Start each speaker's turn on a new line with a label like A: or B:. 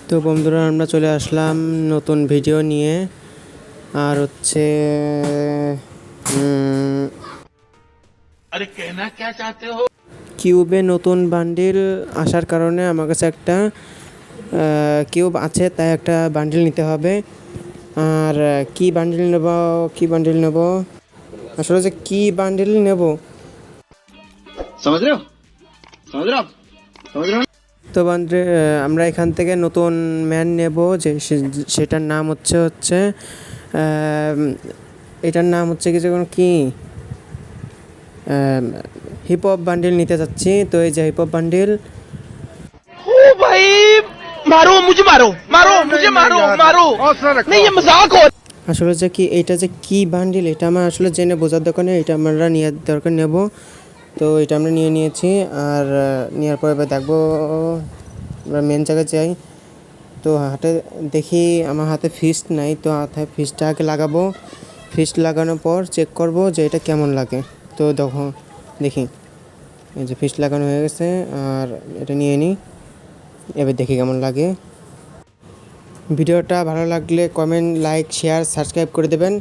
A: তো বন্ধুরা, আমরা চলে আসলাম নতুন ভিডিও নিয়ে। আর হচ্ছে
B: अरे कहना क्या चाहते हो।
A: কিউবে নতুন বান্ডিল আসার কারণে আমার কাছে একটা কিউব আছে, তাই একটা বান্ডিল নিতে হবে। আর কি বান্ডিল নেব আসলে, যে কি বান্ডিল নেব
B: समझ रहे हो समझ रहे हो आप समझ रहे हो।
A: তো বান্ডিল আমরা এখান থেকে নতুন ম্যান নেব, যে সেটার নাম হচ্ছে এটার নাম হচ্ছে কি, যেমন কি হিপ হপ বান্ডিল নিতে চাচ্ছি। তো এই যে হিপ হপ বান্ডিল।
C: ओ भाई मारो मुझे मारो मारो मुझे मारो मारो नहीं ये मजाक हो।
A: আসলে যে কি এটা যে কি বান্ডিল, এটা আমার আসলে জেনে বোঝার দরকার নেই, এটা আমরা নেওয়ার দরকার নেব। তো এটা আমরা নিয়েছি। আর নেওয়ার পর এবার দেখবো, আমরা মেন জায়গায় যাই। তো হাতে দেখি আমার হাতে ফিস্ট নাই, তো হাতে ফিস্টটা আগে লাগাবো। ফিস্ট লাগানোর পর চেক করব যে এটা কেমন লাগে। তো দেখি এই যে ফিস্ট লাগানো হয়ে গেছে। আর এটা নিয়ে নিই, এবার দেখি কেমন লাগে। ভিডিওটা ভালো লাগলে কমেন্ট, লাইক, শেয়ার, সাবস্ক্রাইব করে দেবেন।